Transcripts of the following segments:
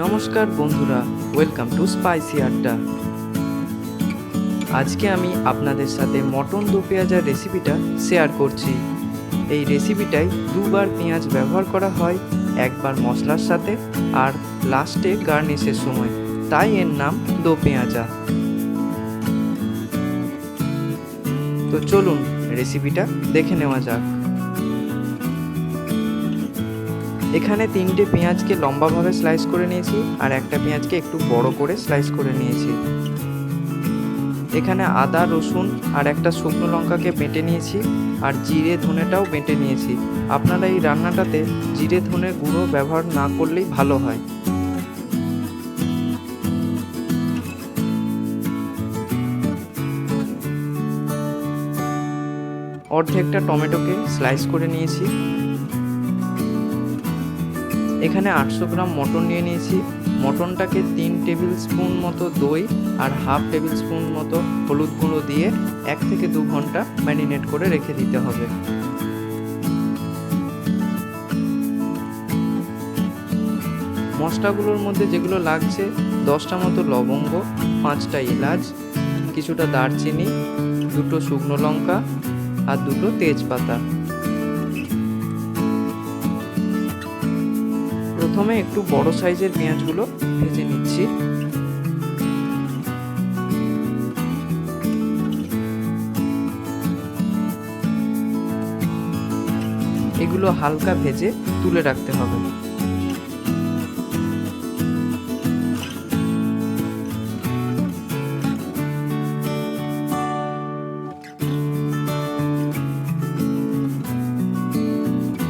নমস্কার বন্ধুরা, welcome to spicy আড্ডা। আজকে আমি আপনাদের সাথে মটন দো পেঁয়াজার রেসিপিটা শেয়ার করছি। এই রেসিপিটাই দুবার পেঁয়াজ ব্যবহার করা হয়, একবার মশলার সাথে আর লাস্টে গার্নিশের সময়, তাই এর নাম দো পেঁয়াজা। তো চলুন রেসিপিটা দেখে নেওয়া যাক। এখানে 3টে পেঁয়াজকে লম্বাভাবে স্লাইস করে নিয়েছি আর একটা পেঁয়াজকে একটু বড় করে স্লাইস করে নিয়েছি। এখানে আদা, রসুন আর একটা শুকনো লঙ্কাকে বেটে নিয়েছি আর জিরে ধনেটাও বেটে নিয়েছি। আপনারা এই রান্নাটাতে জিরে ধনে গুঁড়ো ব্যবহার না করলেই ভালো হয়। অর্ধেকটা টমেটোকে স্লাইস করে নিয়েছি। এখানে 800 গ্রাম মটন নিয়ে নিয়েছি। মটনটাকে 3 টেবিল স্পুন মতো দই আর হাফ টেবিল স্পুন মতো হলুদ গুঁড়ো দিয়ে 1 থেকে 2 ঘন্টা ম্যারিনেট করে রেখে দিতে হবে। মশলাগুলোর মধ্যে যেগুলো লাগছে 10টা মতো লবঙ্গ, 5টা এলাচ, কিছুটা দারচিনি, 2টো শুকনো লঙ্কা আর 2টো তেজপাতা। প্রথমে একটু বড় সাইজের পেঁয়াজগুলো ভেজে নিচ্ছি। এগুলো হালকা ভেজে তুলে রাখতে হবে।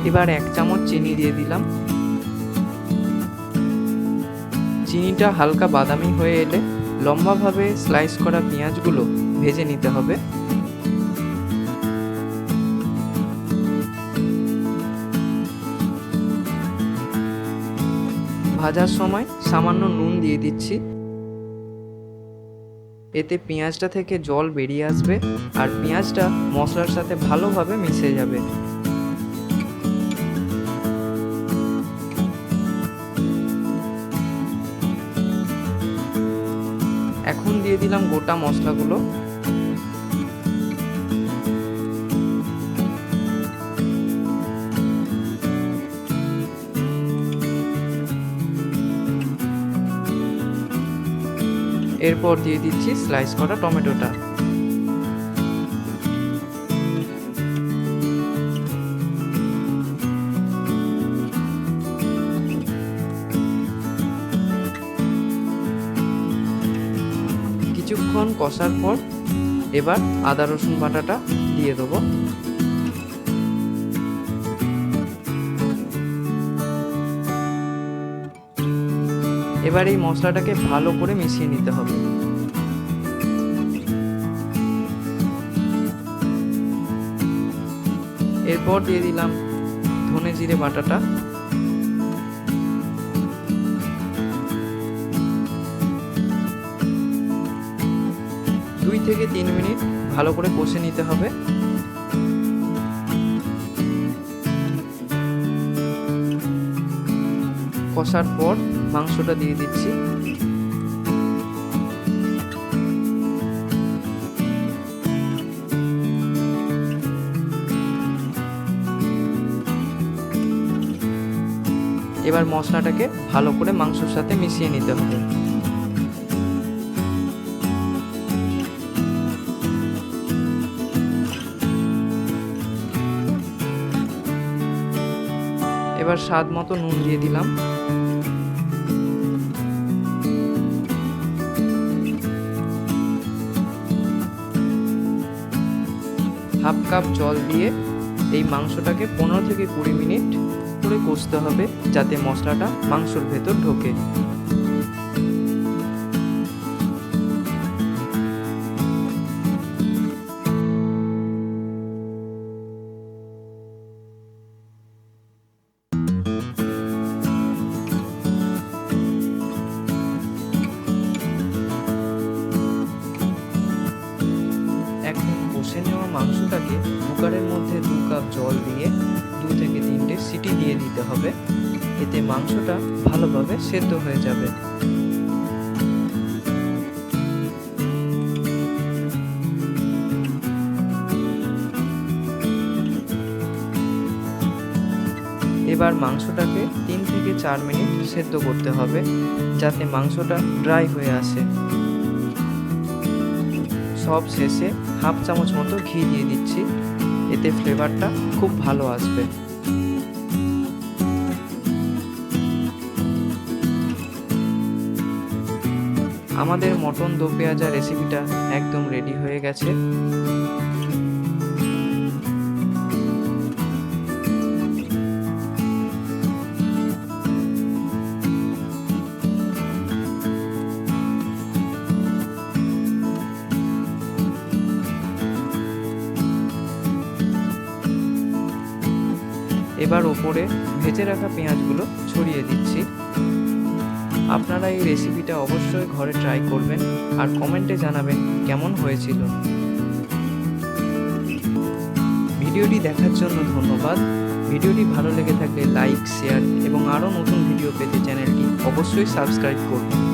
এবার 1 চামচ চিনি দিয়ে দিলাম। চিনিটা হালকা বাদামি হয়ে এলে লম্বাভাবে স্লাইস করা পেঁয়াজগুলো ভেজে নিতে হবে। ভাজার সময় সামান্য নুন দিয়ে দিচ্ছি। এতে পেঁয়াজটা থেকে জল বেরিয়ে আসবে আর পেঁয়াজটা মশলার সাথে ভালোভাবে মিশে যাবে। এখন দিয়ে দিলাম গোটা মশলাগুলো। এরপর দিয়ে দিচ্ছি স্লাইস করা টমেটোটা। কিছুক্ষণ কষার পর এবার আদা রসুন বাটাটা দিয়ে দেবো। এবার এই মশলাটাকে ভালো করে মিশিয়ে নিতে হবে। এরপর দিয়ে দিলাম ধনে জিরে বাটাটা। দুই থেকে 3 মিনিট ভালো করে কষে নিতে হবে। কষার পর মাংসটা দিয়ে দিচ্ছি। এবার মশলাটাকে ভালো করে মাংসের সাথে মিশিয়ে নিতে হবে। এবার স্বাদ মতো নুন দিয়ে দিলাম। হাফ কাপ জল দিয়ে এই মাংসটাকে 15 থেকে 20 মিনিট করে কষতে হবে, যাতে মশলাটা মাংসের ভেতর ঢোকে। কষে নেওয়া মাংসটাকে কুকারের মধ্যে 2 কাপ জল দিয়ে 2 থেকে 3টে সিটি দিয়ে দিতে হবে। এতে মাংসটা ভালোভাবে সেদ্ধ হয়ে যাবে। এবার মাংসটাকে 3 থেকে 4 মিনিট সেদ্ধ করতে হবে, যাতে মাংসটা ড্রাই হয়ে আসে। সব শেষে হাফ চামচ মতো ঘি দিয়ে দিচ্ছি, এতে ফ্লেভারটা খুব ভালো আসবে। আমাদের মটন দো পেঁয়াজা রেসিপিটা একদম রেডি হয়ে গেছে। এবার ওপরে ভেজে রাখা পেঁয়াজগুলো ছড়িয়ে দিচ্ছি। আপনারা এই রেসিপিটা অবশ্যই ঘরে ট্রাই করবেন আর কমেন্টে জানাবেন কেমন হয়েছিল। ভিডিওটি দেখার জন্য ধন্যবাদ। ভিডিওটি ভালো লেগে থাকলে লাইক, শেয়ার এবং আরও নতুন ভিডিও পেতে চ্যানেলটি অবশ্যই সাবস্ক্রাইব করুন।